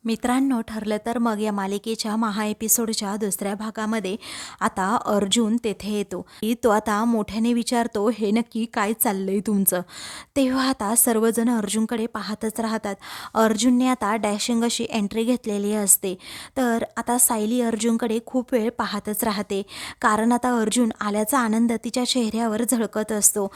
मित्रांनो, ठरलं तर मग या मालिकेच्या महा एपिसोडच्या दुसऱ्या भागामध्ये आता अर्जुन तेथे येतो. तो आता मोठ्याने विचारतो, हे नक्की काय चाललंय तुमचं? तेव्हा आता सर्वजण अर्जुनकडे पाहतच राहतात. अर्जुनने आता डॅशिंग अशी एंट्री घेतलेली असते. तर आता सायली अर्जुनकडे खूप वेळ पाहतच राहते, कारण आता अर्जुन आल्याचा आनंद तिच्या चेहऱ्यावर झळकत असतो.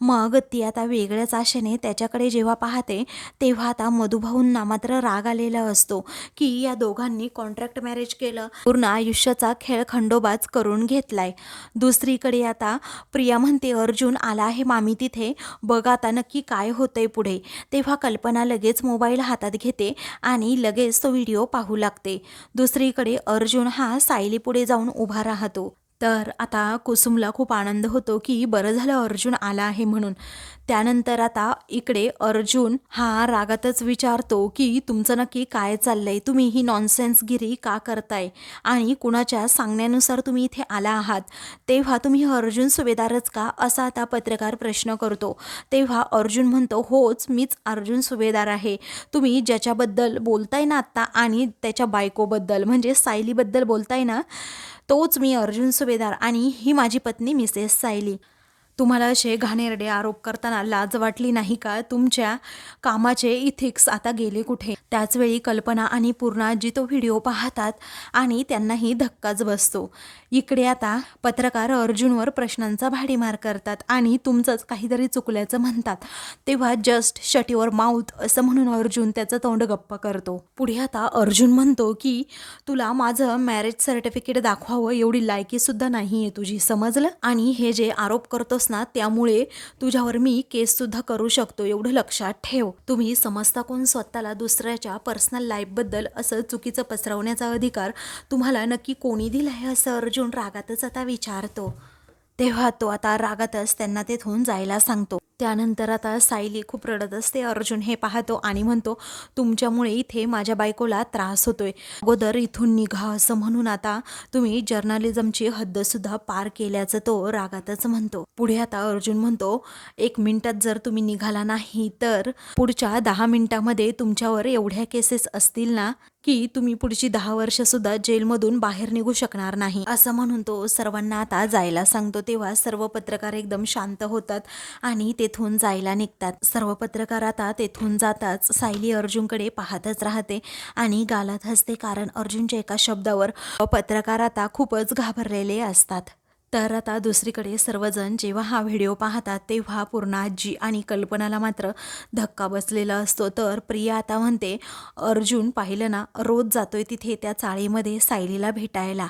मग ती आता वेगळ्याच आशेने त्याच्याकडे जेव्हा पाहते, तेव्हा आता मधुभाऊंना मात्र राग आलेला असतो की या दोघांनी कॉन्ट्रॅक्ट मॅरेज केलं, पूर्ण आयुष्याचा खेळ खंडोबाच करून घेतलाय. दुसरीकडे आता प्रिया म्हणते, अर्जुन आला आहे मामी तिथे, बघ आता नक्की काय होतंय पुढे. तेव्हा कल्पना लगेच मोबाईल हातात घेते आणि लगेच तो व्हिडिओ पाहू लागते. दुसरीकडे अर्जुन हा सायली पुढे जाऊन उभा राहतो. तर आता कुसुमला खूप आनंद होतो की बरं झालं अर्जुन आला आहे म्हणून. त्यानंतर आता इकडे अर्जुन हा रागातच विचारतो की तुमचं नक्की काय चाललंय, तुम्ही ही नॉनसेन्सगिरी का करताय आणि कुणाच्या सांगण्यानुसार तुम्ही इथे आला आहात. तेव्हा तुम्ही अर्जुन सुभेदारच का, असा आता पत्रकार प्रश्न करतो. तेव्हा अर्जुन म्हणतो, होच मीच अर्जुन सुभेदार आहे. तुम्ही ज्याच्याबद्दल बोलताय ना आत्ता आणि त्याच्या बायकोबद्दल म्हणजे सायलीबद्दल बोलताय ना, तोच मी अर्जुन सुभेदार आणि ही माझी पत्नी मिसेस सायली. तुम्हाला असे घाणेरडे आरोप करताना लाज वाटली नाही का? तुमच्या कामाचे इथिक्स आता गेले कुठे? त्याचवेळी कल्पना आणि पूर्णाजी तो व्हिडिओ पाहतात आणि त्यांनाही धक्काच बसतो. इकडे आता पत्रकार अर्जुनवर प्रश्नांचा भाडीमार करतात आणि तुमचंच काहीतरी चुकल्याचं म्हणतात. तेव्हा जस्ट शट युअर माउथ असं म्हणून अर्जुन त्याचं तोंड गप्प करतो. पुढे आता अर्जुन म्हणतो की तुला माझं मॅरेज सर्टिफिकेट दाखवावं एवढी लायकी सुद्धा नाहीये तुझी, समजलं? आणि हे जे आरोप करतोस ना, त्यामुळे तुझ्यावर मी केस सुद्धा करू शकतो, एवढं लक्षात ठेव. तुम्ही समजता कोण स्वतःला? दुसऱ्याच्या पर्सनल लाईफबद्दल असं चुकीचं पसरवण्याचा अधिकार तुम्हाला नक्की कोणी दिलाय, असं अर्जुन रागातच आता विचारतो. तेव्हा तो आता रागातच त्यांना तेथून जायला सांगतो. त्यानंतर आता सायली खूप रडत असते. अर्जुन हे पाहतो आणि म्हणतो, तुमच्यामुळे इथे माझ्या बायकोला त्रास होतोय, अगोदर इथून निघा असं म्हणून आता तुम्ही जर्नलिझमची हद्दसुद्धा पार केल्याचं तो रागातच म्हणतो. पुढे आता अर्जुन म्हणतो, 1 मिनिटात जर तुम्ही निघाला नाही तर पुढच्या 10 मिनिटामध्ये तुमच्यावर एवढ्या केसेस असतील ना की तुम्ही पुढची 10 वर्ष सुद्धा जेलमधून बाहेर निघू शकणार नाही, असं म्हणून तो सर्वांना आता जायला सांगतो. तेव्हा सर्व पत्रकार एकदम शांत होतात आणि तेथून जायला निघतात. सर्व पत्रकार आता तेथून जाताच सायली अर्जुनकडे पाहतच राहते आणि गालात हसते, कारण अर्जुनच्या एका शब्दावर पत्रकार आता खूपच घाबरलेले असतात. तर आता दुसरीकडे सर्वजण जेव्हा हा व्हिडिओ पाहतात तेव्हा पूर्णाजी आणि कल्पनाला मात्र धक्का बसलेला असतो. तर प्रिया आता म्हणते, अर्जुन पाहिलं ना, रोज जातोय तिथे त्या चाळीमध्ये सायलीला भेटायला.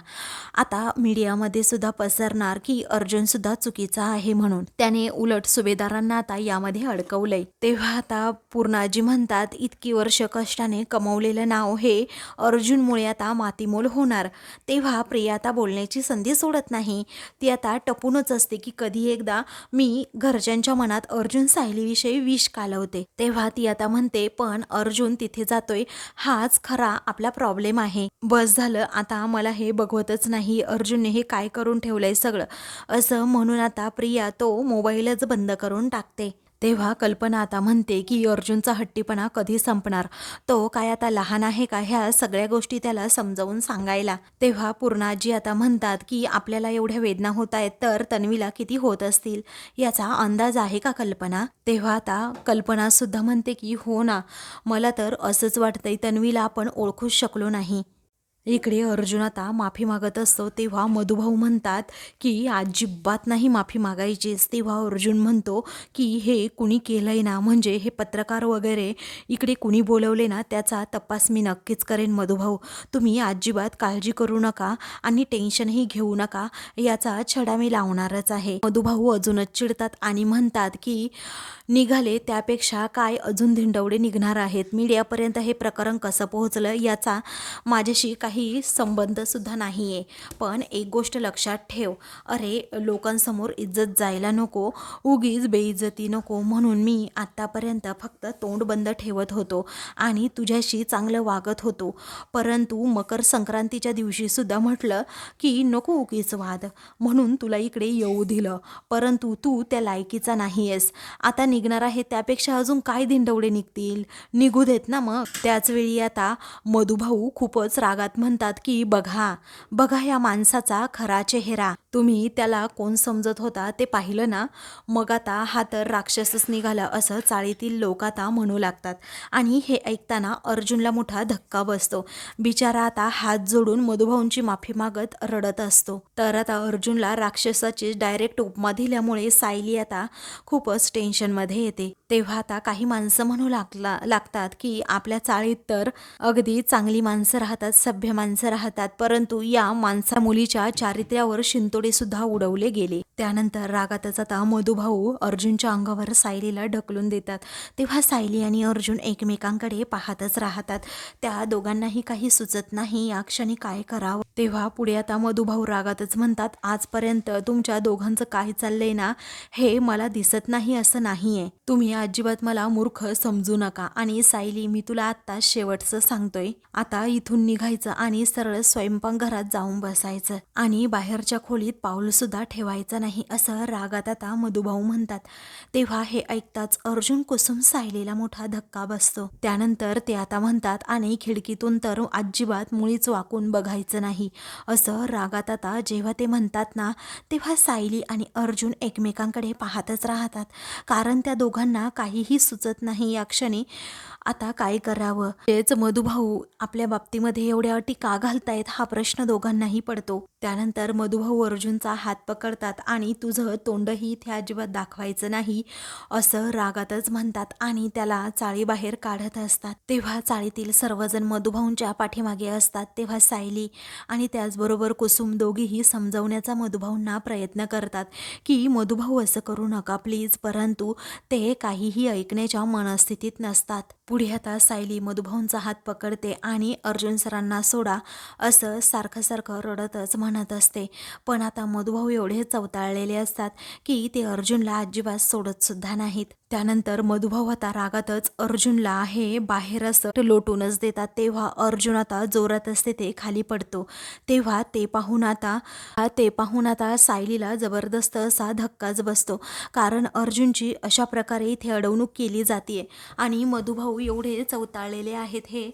आता मीडियामध्ये सुद्धा पसरणार की अर्जुन सुद्धा चुकीचा आहे म्हणून, त्याने उलट सुभेदारांना आता यामध्ये अडकवलंय. तेव्हा आता पूर्णाजी म्हणतात, इतकी वर्ष कष्टाने कमवलेलं नाव हे अर्जुनमुळे आता मातीमोल होणार. तेव्हा प्रिया आता बोलण्याची संधी सोडत नाही. ती आता टपूनच असते की कधी एकदा मी घरच्यांच्या मनात अर्जुन सायलीविषयी विष कालवते. तेव्हा ती आता म्हणते, पण अर्जुन तिथे जातोय हाच खरा आपला प्रॉब्लेम आहे. बस झालं आता, मला हे बघवतच नाही अर्जुनने हे काय करून ठेवलंय सगळं, असं म्हणून आता प्रिया तो मोबाईलच बंद करून टाकते. तेव्हा कल्पना आता म्हणते की अर्जुनचा हट्टीपणा कधी संपणार, तो काय आता लहान आहे का ह्या सगळ्या गोष्टी त्याला समजावून सांगायला. तेव्हा पूर्णाजी आता म्हणतात की आपल्याला एवढ्या वेदना होत आहेत तर तन्वीला किती होत असतील याचा अंदाज आहे का कल्पना? तेव्हा आता कल्पना सुद्धा म्हणते की हो ना, मला तर असंच वाटतंय तन्वीला आपण ओळखूच शकलो नाही. इकडे अर्जुन आता माफी मागत असतो. तेव्हा मधुभाऊ म्हणतात की अजिबात नाही माफी मागायचीच. तेव्हा अर्जुन म्हणतो की हे कुणी केलंय ना, म्हणजे हे पत्रकार वगैरे इकडे कुणी बोलवले ना, त्याचा तपास मी नक्कीच करेन मधुभाऊ. तुम्ही अजिबात काळजी करू नका आणि टेन्शनही घेऊ नका, याचा छडा मी लावणारच आहे. मधुभाऊ अजूनच चिडतात आणि म्हणतात की निघाले त्यापेक्षा काय अजून धिंडवडे निघणार आहेत. मीडियापर्यंत हे प्रकरण कसं पोहोचलं याचा माझ्याशी काही काही संबंध सुद्धा नाहीये. पण एक गोष्ट लक्षात ठेव, अरे लोकांसमोर इज्जत जायला नको, उगीच बेइज्जती नको म्हणून मी आतापर्यंत फक्त तोंड बंद ठेवत होतो आणि तुझ्याशी चांगलं वागत होतो. परंतु मकर संक्रांतीच्या दिवशी सुद्धा म्हटलं की नको उगीच वाद, म्हणून तुला इकडे येऊ दिलं. परंतु तू त्या लायकीचा नाहीयेस. आता निघणार आहे त्यापेक्षा अजून काय धिंडवडे निघतील, निघू देत ना मग. त्याच वेळी आता मधुभाऊ खूपच रागात म्हणतात की बघा बघा या माणसाचा खरा चेहरा, तुम्ही त्याला कोण समजत होता ते पाहिलं ना, मग आता हा तर राक्षसच निघाला असं चाळीतील लोक आता म्हणू लागतात. आणि हे ऐकताना अर्जुनला मोठा धक्का बसतो. बिचारा आता हात जोडून मधुभाऊंची माफी मागत रडत असतो. तर आता अर्जुनला राक्षसाची डायरेक्ट उपमा दिल्यामुळे सायली आता खूपच टेन्शनमध्ये येते. तेव्हा आता काही माणसं म्हणू लागतात की आपल्या चाळीत तर अगदी चांगली माणसं राहतात, सभ्य माणसं राहतात, परंतु या माणसा मुलीच्या चारित्र्यावर शिंतोडे सुद्धा उडवले गेले. त्यानंतर रागातच आता मधुभाऊ अर्जुनच्या अंगावर सायलीला ढकलून देतात. तेव्हा सायली आणि अर्जुन एकमेकांकडे पाहतच राहतात. त्या दोघांनाही काही सुचत नाही या क्षणी काय करावं. तेव्हा पुढे आता मधुभाऊ रागातच म्हणतात, आजपर्यंत तुमच्या दोघांचं काय चाललंय ना हे मला दिसत नाही असं नाहीये. तुम्ही अजिबात मला मूर्ख समजू नका. आणि सायली, मी तुला आता शेवटचं सांगतोय, आता इथून निघायचं आणि सरळ स्वयंपाकघरात जाऊन बसायचं आणि बाहेरच्या खोलीत पाऊल सुद्धा ठेवायचं नाही असं रागात आता मधुभाऊ म्हणतात. तेव्हा हे ऐकताच अर्जुन कुसुम सायलीला मोठा धक्का बसतो. त्यानंतर ते आता म्हणतात, आणि खिडकीतून तर अजिबात मुळीच वाकून बघायचं नाही असं रागात आता जेव्हा ते म्हणतात ना, तेव्हा सायली आणि अर्जुन एकमेकांकडे पाहतच राहतात. कारण त्या दोघांना काहीही सुचत नाही या क्षणी आता काय करावं. तेच मधुभाऊ आपल्या बाबतीमध्ये एवढ्या अटी का घालतायत हा प्रश्न दोघांनाही पडतो. त्यानंतर मधुभाऊ अर्जुनचा हात पकडतात आणि तुझं तोंडही इथे अजिबात दाखवायचं नाही असं रागातच म्हणतात आणि त्याला चाळीबाहेर काढत असतात. तेव्हा चाळीतील सर्वजण मधुभाऊंच्या पाठीमागे असतात. तेव्हा सायली आणि त्याचबरोबर कुसुम दोघीही समजवण्याचा मधुभाऊंना प्रयत्न करतात की मधुभाऊ असं करू नका प्लीज, परंतु ते काहीही ऐकण्याच्या मनस्थितीत नसतात. पुढे आता सायली मधुभाऊंचा हात पकडते आणि अर्जुन सरांना सोडा असं सारखं सारखं रडतच म्हणत असते. पण आता मधुभाऊ एवढे चवताळलेले असतात की ते अर्जुनला अजिबात सोडत सुद्धा नाहीत. त्यानंतर मधुभाऊ आता रागातच अर्जुनला हे बाहेर असं लोटूनच देतात. तेव्हा अर्जुन आता जोरात असते ते खाली पडतो. तेव्हा ते पाहून आता सायलीला जबरदस्त असा धक्काच बसतो. कारण अर्जुनची अशा प्रकारे इथे अडवणूक केली जाते आणि मधुभाऊ एवढे चवताळलेले आहेत हे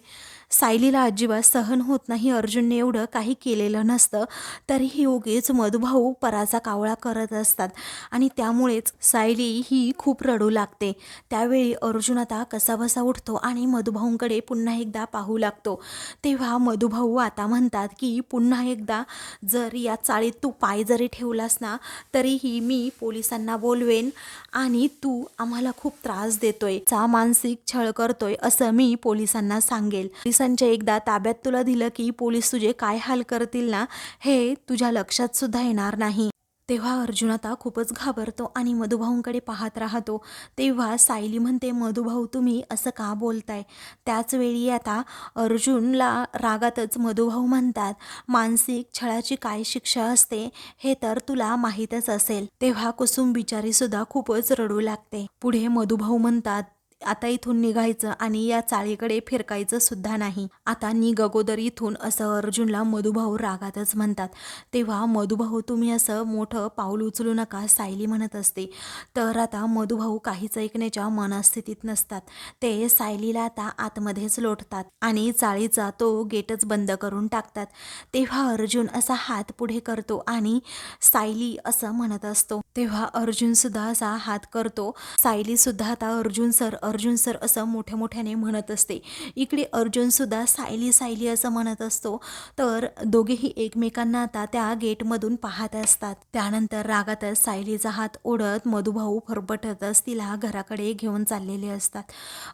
सायलीला अजिबात सहन होत नाही. अर्जुनने एवढं काही केलेलं नसतं तरीही उगीच मधुभाऊ पराचा कावळा करत असतात आणि त्यामुळेच सायली ही खूप रडू लागते. त्यावेळी अर्जुन आता कसाबसा उठतो आणि मधुभाऊंकडे पुन्हा एकदा पाहू लागतो. तेव्हा मधुभाऊ आता म्हणतात की पुन्हा एकदा जर या चाळीत तू पाय जरी ठेवलास ना तरीही मी पोलिसांना बोलवेन आणि तू आम्हाला खूप त्रास देतोय, मानसिक छळ करतोय असं मी पोलिसांना सांगेल. पोलिसांच्या एकदा ताब्यात तुला दिलं की पोलीस तुझे काय हाल करतील ना हे तुझ्या लक्षात सुद्धा येणार नाही. तेव्हा अर्जुन आता खूपच घाबरतो आणि मधुभाऊंकडे पाहत राहतो. तेव्हा सायली म्हणते, मधुभाऊ तुम्ही असं का बोलताय. त्याच वेळी आता अर्जुनला रागातच मधुभाऊ म्हणतात, मानसिक छळाची काय शिक्षा असते हे तर तुला माहीतच असेल. तेव्हा कुसुम बिचारी सुद्धा खूपच रडू लागते. पुढे मधुभाऊ म्हणतात, आता इथून निघायचं आणि या चाळीकडे फिरकायचं सुद्धा नाही, आता निघ अगोदर इथून असं अर्जुनला मधुभाऊ रागातच म्हणतात. तेव्हा मधुभाऊ तुम्ही असं मोठं पाऊल उचलू नका सायली म्हणत असते. तर आता मधुभाऊ काहीच ऐकण्याच्या मनस्थितीत नसतात. ते सायलीला आता आतमध्येच लोटतात आणि चाळीचा तो गेटच बंद करून टाकतात. तेव्हा अर्जुन असा हात पुढे करतो आणि सायली असं म्हणत असतो. तेव्हा अर्जुन सुद्धा असा हात करतो. सायली सुद्धा आता अर्जुन सर असं मोठ्या मोठ्याने म्हणत असते. इकडे अर्जुन सुद्धा सायली सायली असं म्हणत असतो. तर दोघेही एकमेकांना आता त्या गेटमधून पाहत असतात. त्यानंतर रागातच सायलीचा हात ओढत मधुभाऊ फरफटतच तिला घराकडे घेऊन चाललेले असतात.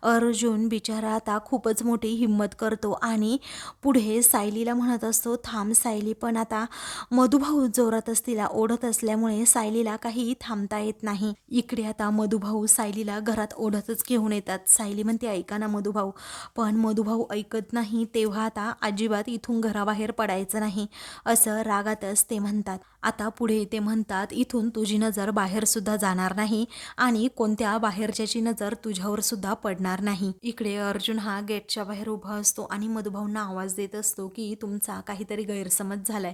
अर्जुन बिचारा आता खूपच मोठी हिंमत करतो आणि पुढे सायलीला म्हणत असतो, थांब सायली. पण आता मधुभाऊ जोरातच तिला ओढत असल्यामुळे सायलीला काही थांबता येत नाही. इकडे आता मधुभाऊ सायलीला घरात ओढतच घेऊन घेऊन येतात. सायली म्हणते ऐका ना मधुभाऊ, पण मधुभाऊ ऐकत नाही. तेव्हा आता अजिबात इथून घराबाहेर पडायचं नाही असं रागातच ते म्हणतात. आता पुढे ते म्हणतात इथून तुझी नजर बाहेर सुद्धा जाणार नाही आणि कोणत्या बाहेरच्याची नजर तुझ्यावर सुद्धा पडणार नाही. इकडे अर्जुन हा गेटच्या बाहेर उभा असतो आणि मधुभाऊंना आवाज देत असतो की तुमचा काहीतरी गैरसमज झालाय,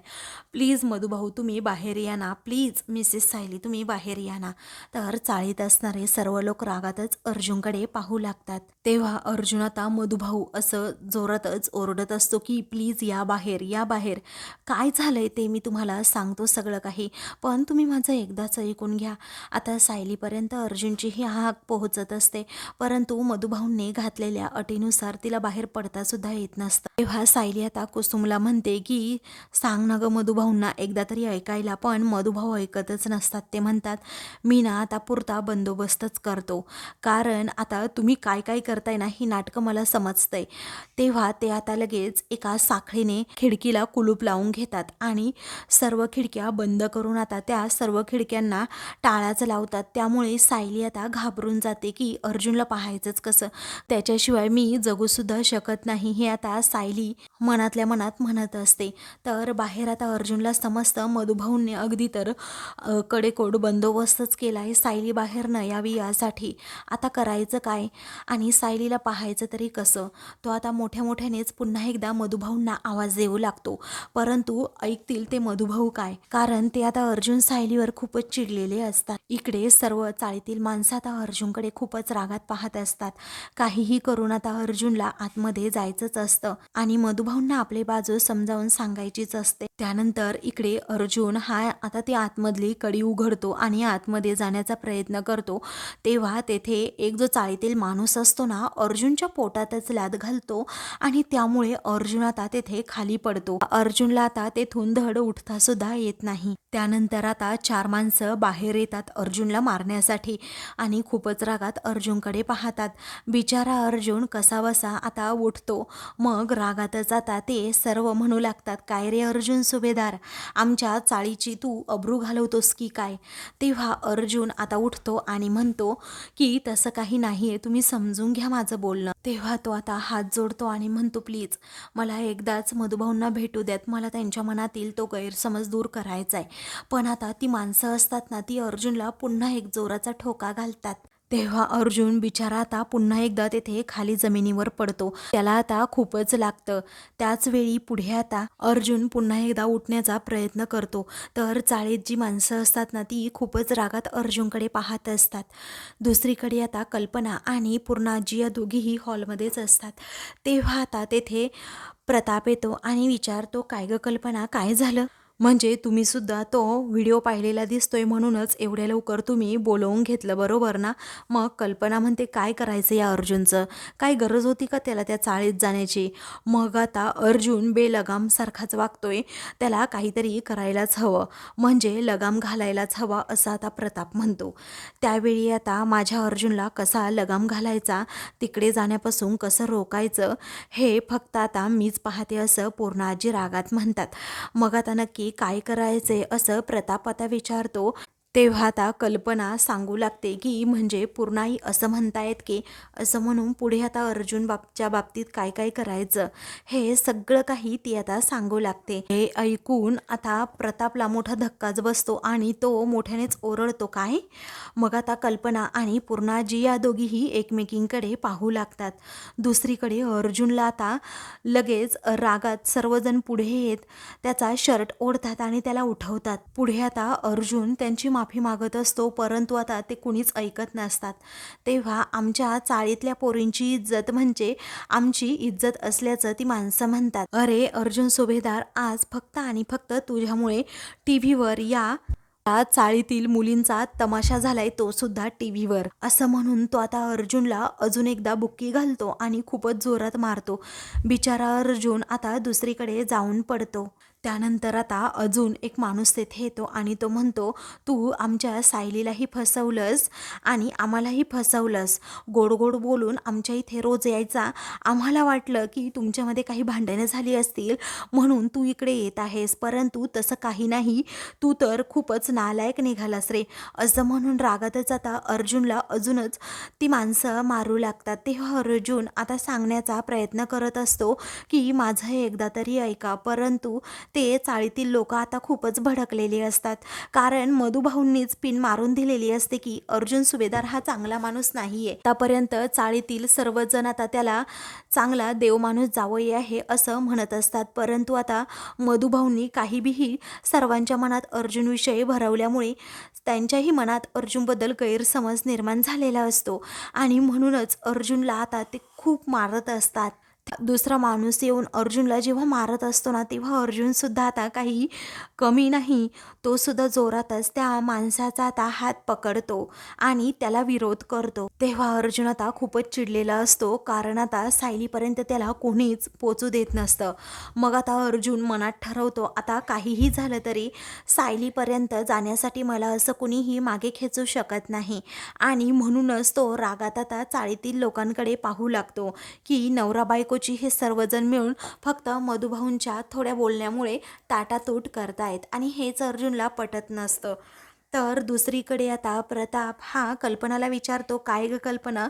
प्लीज मधुभाऊ तुम्ही बाहेर या ना, प्लीज मिसेस सायली तुम्ही बाहेर या ना. तर चाळीत असणारे सर्व लोक रागातच अर्जुनकडे पाहू लागतात. तेव्हा अर्जुन आता मधुभाऊ असं जोरातच ओरडत असतो की प्लीज या बाहेर, या बाहेर. काय झालंय ते मी तुम्हाला सांगतो सगळं काही, पण तुम्ही माझं एकदाच ऐकून घ्या. आता सायलीपर्यंत अर्जुनची ही हाक पोहोचत असते, परंतु मधुभाऊंनी घातलेल्या अटीनुसार तिला बाहेर पडता सुद्धा येत नसतं. तेव्हा सायली आता कुसुमला म्हणते की सांग ना ग मधुभाऊंना एकदा तरी ऐकायला, पण मधुभाऊ ऐकतच नसतात. ते म्हणतात मी ना आता पुरता बंदोबस्तच करतो, कारण आता तुम्ही काय काय करताय ना ही नाटकं मला समजतंय. तेव्हा ते आता लगेच एका साखळीने खिडकीला कुलूप लावून घेतात आणि सर्व खिडक्या बंद करून आता त्या सर्व खिडक्यांना टाळाच लावतात. त्यामुळे सायली आता घाबरून जाते की अर्जुनला पाहायचंच कसं, त्याच्याशिवाय मी जगूसुद्धा शकत नाही, हे आता सायली मनातल्या मनात म्हणत असते. तर बाहेर आता अर्जुनला समजतं मधुभाऊंनी अगदी तर कडेकोट बंदोबस्तच केलाय सायली बाहेर न यावी यासाठी. आता करायचं काय आणि सायलीला पाहायचं तरी कसं. तो आता मोठ्या मोठ्यानेच पुन्हा एकदा मधुभाऊंना आवाज देऊ लागतो, परंतु ऐकतील ते मधुभाऊ काय, कारण ते आता अर्जुन सायलीवर खूपच चिडलेले असतात. इकडे सर्व चाळीतील माणसं आता अर्जुनकडे खूपच रागात पाहत असतात. काहीही करून आता अर्जुनला आतमध्ये जायचंच असतं आणि मधुभाऊंना आपली बाजू समजावून सांगायचीच असते. त्यानंतर इकडे अर्जुन हा आता ती आतमधली कडी उघडतो आणि आतमध्ये जाण्याचा प्रयत्न करतो. तेव्हा तेथे एक जो चाळीतील माणूस असतो ना अर्जुनच्या पोटातच लाथ घालतो आणि त्यामुळे अर्जुन आता तेथे खाली पडतो. अर्जुनला आता तेथून धड उठता सुद्धा येत नाही. त्यानंतर आता 4 माणसं बाहेर येतात अर्जुनला मारण्यासाठी आणि खूपच रागात अर्जुनकडे पाहतात. बिचारा अर्जुन कसाबसा आता उठतो. मग रागातच आता ते सर्व म्हणू लागतात काय रे अर्जुन सुभेदार, आमच्या चाळीची तू अब्रू घालवतोस की काय. तेव्हा अर्जुन आता उठतो आणि म्हणतो की तसं काही नाहीये, तुम्ही समजून घ्या माझं बोलणं. तेव्हा तो आता हात जोडतो आणि म्हणतो प्लीज मला एकदाच मधुभाऊंना भेटू द्यात, मला त्यांच्या मनातील तो गैरसमज दूर करायचा आहे. पण आता ती माणसं असतात ना ती अर्जुनला पुन्हा एक जोराचा ठोका घालतात. तेव्हा अर्जुन बिचारा आता पुन्हा एकदा तेथे खाली जमिनीवर पडतो. त्याला आता खूपच लागतं. त्याच वेळी पुढे आता अर्जुन पुन्हा एकदा उठण्याचा प्रयत्न करतो. तर चाळीत जी माणसं असतात ना ती खूपच रागात अर्जुनकडे पाहत असतात. दुसरीकडे आता कल्पना आणि पूर्णाजी या दोघीही हॉलमध्येच असतात. तेव्हा आता तेथे प्रताप येतो आणि विचारतो काय ग कल्पना काय झालं, म्हणजे तुम्ही सुद्धा तो व्हिडिओ पाहिलेला दिसतोय म्हणूनच एवढ्या लवकर तुम्ही बोलवून घेतलं बरोबर ना. मग कल्पना म्हणते काय करायचं या अर्जुनचं, काय गरज होती का त्याला त्या चाळीत जाण्याची. मग आता अर्जुन बेलगाम सारखाच वागतोय, त्याला काहीतरी करायलाच हवं, म्हणजे लगाम घालायलाच हवा असं आता प्रताप म्हणतो. त्यावेळी आता माझ्या अर्जुनला कसा लगाम घालायचा, तिकडे जाण्यापासून कसं रोकायचं हे फक्त आता मीच पाहते असं पूर्णाजी रागात म्हणतात. मग आता नक्की काय करायचे असं प्रताप आता विचारतो. तेव्हा आता कल्पना सांगू लागते की म्हणजे पूर्णाई असं म्हणतायत की असं म्हणून पुढे आता अर्जुन बाबच्या बाबतीत काय काय करायचं हे सगळं काही ती आता सांगू लागते. हे ऐकून आता प्रतापला मोठा धक्काच बसतो आणि तो मोठ्यानेच ओरडतो काय. मग आता कल्पना आणि पूर्णाजी या दोघीही एकमेकींकडे पाहू लागतात. दुसरीकडे अर्जुनला आता लगेच रागात सर्वजण पुढे येत त्याचा शर्ट ओढतात आणि त्याला उठवतात. पुढे आता अर्जुन त्यांची माफी मागत असतो, परंतु आता ते कुणीच ऐकत नसतात. तेव्हा आमच्या चाळीतल्या पोरींची इज्जत म्हणजे आमची इज्जत असल्याचं ती माणसं म्हणतात. अरे अर्जुन सुभेदार आज फक्त आणि फक्त तुझ्यामुळे टीव्हीवर या चाळीतील मुलींचा तमाशा झालाय, तो सुद्धा टीव्हीवर असं म्हणून तो आता अर्जुनला अजून एकदा बुक्की घालतो आणि खूपच जोरात मारतो. बिचारा अर्जुन आता दुसरीकडे जाऊन पडतो. त्यानंतर आता अजून एक माणूस तेथे येतो आणि तो म्हणतो, तू आमच्या सायलीलाही फसवलंस आणि आम्हालाही फसवलंस. गोड गोड बोलून आमच्या इथे रोज यायचा. आम्हाला वाटलं की तुमच्यामध्ये काही भांडणं झाली असतील म्हणून तू इकडे येत आहेस, परंतु तसं काही नाही. तू तर खूपच नालायक निघालास रे. असं म्हणून रागातच आता अर्जुनला अजूनच ती माणसं मारू लागतात. तेव्हा अर्जुन आता सांगण्याचा प्रयत्न करत असतो की माझं हे एकदा तरी ऐका, परंतु ते चाळीतील लोक आता खूपच भडकलेले असतात. कारण मधुभाऊंनीच पिन मारून दिलेली असते की अर्जुन सुभेदार हा चांगला माणूस नाहीये. आतापर्यंत चाळीतील सर्वजण आता त्याला चांगला देव माणूस जावई आहे असं म्हणत असतात, परंतु आता मधुभाऊंनी काही बीही सर्वांच्या मनात अर्जुनविषयी भरवल्यामुळे त्यांच्याही मनात अर्जुनबद्दल गैरसमज निर्माण झालेला असतो आणि म्हणूनच अर्जुनला आता ते खूप मारत असतात. दुसरा माणूस येऊन अर्जुनला जेव्हा मारत असतो ना, तेव्हा अर्जुन सुद्धा आता काही कमी नाही, तो सुद्धा जोरातच त्या माणसाचा आता हात पकडतो आणि त्याला विरोध करतो. तेव्हा अर्जुन आता खूपच चिडलेला असतो, कारण आता सायलीपर्यंत त्याला कोणीच पोचू देत नसतं. मग आता अर्जुन मनात ठरवतो, आता काहीही झालं तरी सायलीपर्यंत जाण्यासाठी मला असं कुणीही मागे खेचू शकत नाही. आणि म्हणूनच तो रागात आता चाळीतील लोकांकडे पाहू लागतो की नवरा बायकोची हे सर्वजण मिळून फक्त मधुभाऊंच्या थोड्या बोलण्यामुळे ताटातूट करतायत आणि हेच अर्जुनला पटत नसतं. तर दुसरीकडे आता प्रताप हा कल्पनाला विचारतो, काय ग कल्पना,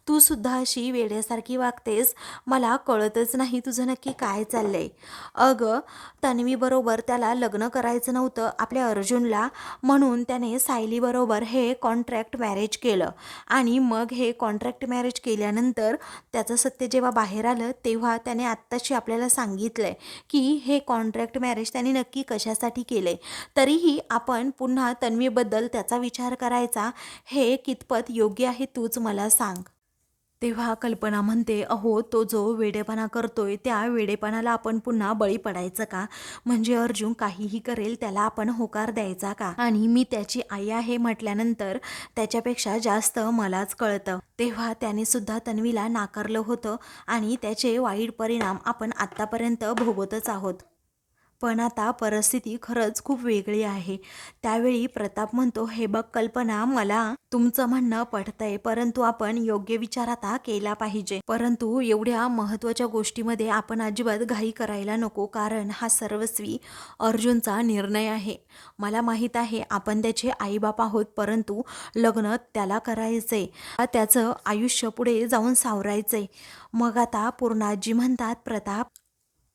तू सुद्धा अशी वेड्यासारखी वागतेस, मला कळतच नाही तुझं नक्की काय चाललंय. अगं तन्वीबरोबर त्याला लग्न करायचं नव्हतं आपल्या अर्जुनला, म्हणून त्याने सायलीबरोबर हे कॉन्ट्रॅक्ट मॅरेज केलं आणि मग हे कॉन्ट्रॅक्ट मॅरेज केल्यानंतर त्याचं सत्य जेव्हा बाहेर आलं तेव्हा त्याने आत्ताशी आपल्याला सांगितलंय की हे कॉन्ट्रॅक्ट मॅरेज त्याने नक्की कशासाठी केलंय. तरीही आपण पुन्हा तन्वीबद्दल त्याचा विचार करायचा, हे कितपत योग्य आहे तूच मला सांग. तेव्हा कल्पना म्हणते, अहो तो जो वेडेपणा करतोय त्या वेडेपणाला आपण पुन्हा बळी पडायचं का? म्हणजे अर्जुन काहीही करेल त्याला आपण होकार द्यायचा का? आणि मी त्याची आई आहे म्हटल्यानंतर त्याच्यापेक्षा जास्त मलाच कळतं. तेव्हा त्याने सुद्धा तन्वीला नाकारलं होतं आणि त्याचे वाईट परिणाम आपण आत्तापर्यंत भोगतच आहोत. पण आता परिस्थिती खरंच खूप वेगळी आहे. त्यावेळी प्रताप म्हणतो, हे बघ कल्पना, मला तुमचं म्हणणं पटतंय, परंतु आपण योग्य विचार आता केला पाहिजे. परंतु एवढ्या महत्त्वाच्या गोष्टीमध्ये आपण अजिबात घाई करायला नको, कारण हा सर्वस्वी अर्जुनचा निर्णय आहे. मला माहीत आहे आपण त्याचे आईबाप आहोत, परंतु लग्न त्याला करायचंय, त्याचं आयुष्य पुढे जाऊन सावरायचंय. मग आता पूर्णाजी म्हणतात, प्रताप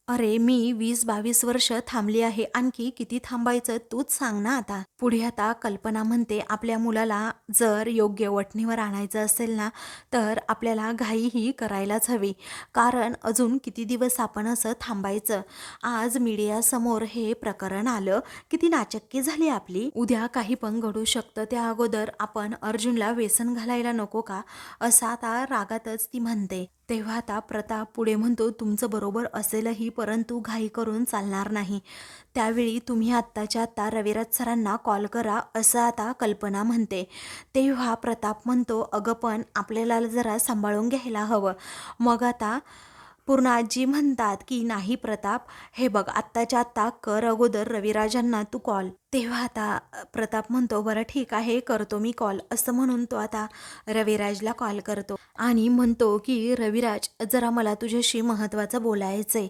अरे मी 20-22 वर्ष थांबली आहे, आणखी किती थांबायचं तूच सांग ना आता. पुढे आता कल्पना म्हणते, आपल्या मुलाला जर योग्य वठणीवर आणायचं असेल ना, तर आपल्याला घाईही करायलाच हवी, कारण अजून किती दिवस आपण असं थांबायचं. आज मीडियासमोर हे प्रकरण आलं, किती नाचक्की झाली आपली, उद्या काही पण घडू शकतं, त्या अगोदर आपण अर्जुनला व्यसन घालायला नको का, असं आता रागातच ती म्हणते. तेव्हा आता प्रताप पुढे म्हणतो, तुमचं बरोबर असेलही, परंतु घाई करून चालणार नाही. त्यावेळी तुम्ही आत्ताच्या आत्ता रविराज सरांना कॉल करा, असं आता कल्पना म्हणते. तेव्हा प्रताप म्हणतो, अगं पण आपल्याला जरा सांभाळून घ्यायला हवं. मग आता पूर्णाजी म्हणतात की नाही प्रताप, हे बघ आत्ताच्या आत्ता कर अगोदर रविराजांना तू कॉल. तेव्हा आता प्रताप म्हणतो, बरं ठीक आहे करतो मी कॉल, असं म्हणून तो आता रविराजला कॉल करतो आणि म्हणतो की रविराज, जरा मला तुझ्याशी महत्त्वाचं बोलायचंय.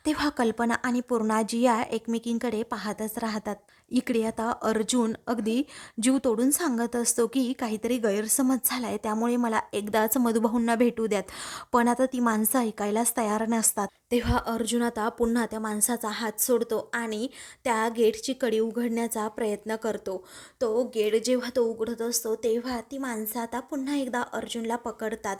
तेव्हा कल्पना आणि पूर्णाजी या एकमेकींकडे पाहतच राहतात. इकडे आता अर्जुन अगदी जीव तोडून सांगत असतो की काहीतरी गैरसमज झालाय, त्यामुळे मला एकदाच मधुभाऊंना भेटू द्यात, पण आता ती माणसं ऐकायलाच तयार नसतात. तेव्हा अर्जुन आता पुन्हा त्या माणसाचा हात सोडतो आणि त्या गेटची कडी उघडण्याचा प्रयत्न करतो. तो गेट जेव्हा तो उघडत असतो तेव्हा ती माणसं आता पुन्हा एकदा अर्जुनला पकडतात.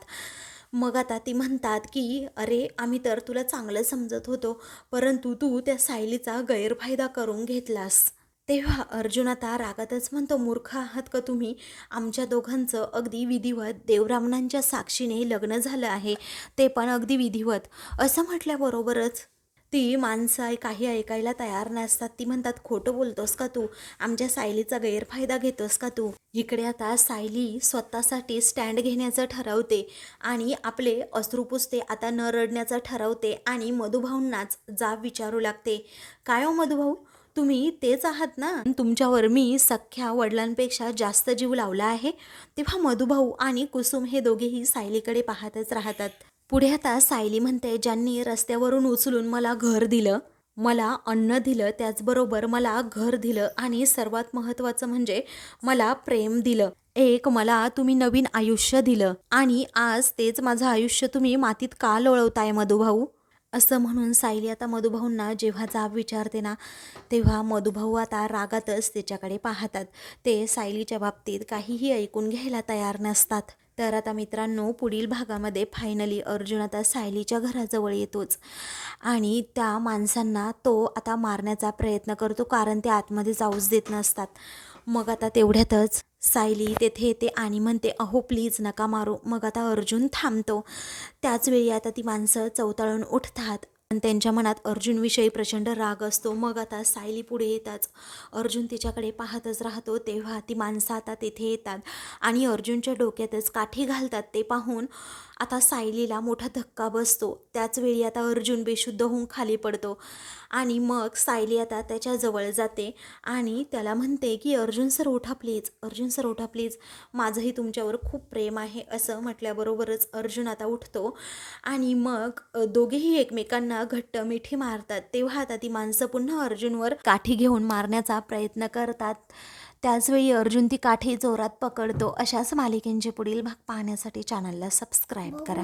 मग आता ती म्हणतात की अरे आम्ही तर तुला चांगलं समजत होतो, परंतु तू त्या सायलीचा गैरफायदा करून घेतलास. तेव्हा अर्जुन आता रागातच म्हणतो, मूर्ख आहात का तुम्ही? आमच्या दोघांचं अगदी विधिवत देवब्राह्मणांच्या साक्षीने लग्न झालं आहे, ते पण अगदी विधिवत. असं म्हटल्याबरोबरच ती माणसं काही ऐकायला तयार नसतात. ती म्हणतात, खोटं बोलतोस का तू? आमच्या सायलीचा गैरफायदा घेतोस का तू? इकडे आता सायली स्वतःसाठी स्टँड घेण्याचं ठरवते आणि आपले अश्रू पुसते. आता न रडण्याचं ठरवते आणि मधुभाऊंनाच जाब विचारू लागते, काय हो मधुभाऊ, तुम्ही तेच आहात ना? तुमच्यावर मी सख्ख्या वडिलांपेक्षा जास्त जीव लावला आहे. तेव्हा मधुभाऊ आणि कुसुम हे दोघेही सायलीकडे पाहतच राहतात. पुढे आता सायली म्हणते, ज्यांनी रस्त्यावरून उचलून मला घर दिलं, मला अन्न दिलं, त्याचबरोबर मला घर दिलं आणि सर्वात महत्त्वाचं म्हणजे मला प्रेम दिलं. एक मला तुम्ही नवीन आयुष्य दिलं आणि आज तेच माझं आयुष्य तुम्ही मातीत का लोळवताय मधुभाऊ? असं म्हणून सायली आता मधुभाऊंना जेव्हा जाब विचारते ना, तेव्हा मधुभाऊ आता रागातच तिच्याकडे पाहतात. ते सायलीच्या बाबतीत काहीही ऐकून घ्यायला तयार नसतात. तर आता मित्रांनो, पुढील भागामध्ये फायनली अर्जुन आता सायलीच्या घराजवळ येतोच आणि त्या माणसांना तो आता मारण्याचा प्रयत्न करतो, कारण ते आतमध्ये जाऊच देत नसतात. मग आता तेवढ्यातच सायली तेथे येते आणि म्हणते, अहो प्लीज नका मारू. मग आता अर्जुन थांबतो. त्याचवेळी आता ती माणसं चवताळून उठतात आणि त्यांच्या मनात अर्जुनविषयी प्रचंड राग असतो. मग आता सायली पुढे येताच अर्जुन तिच्याकडे पाहतच राहतो. तेव्हा ती माणसं आता तेथे येतात आणि अर्जुनच्या डोक्यातच काठी घालतात. ते पाहून आता सायलीला मोठा धक्का बसतो. त्याचवेळी आता अर्जुन बेशुद्ध होऊन खाली पडतो आणि मग सायली आता त्याच्याजवळ जाते आणि त्याला म्हणते की अर्जुन सर उठा प्लीज, अर्जुन सर उठा प्लीज, माझंही तुमच्यावर खूप प्रेम आहे. असं म्हटल्याबरोबरच अर्जुन आता उठतो आणि मग दोघेही एकमेकांना घट्ट मिठी मारतात. तेव्हा आता ती माणसं पुन्हा अर्जुनवर काठी घेऊन मारण्याचा प्रयत्न करतात. त्याचवेळी अर्जुन ती काठी जोरात पकडतो. अशाच मालिकेंचे पुढील भाग पाहण्यासाठी चॅनलला सबस्क्राईब करा.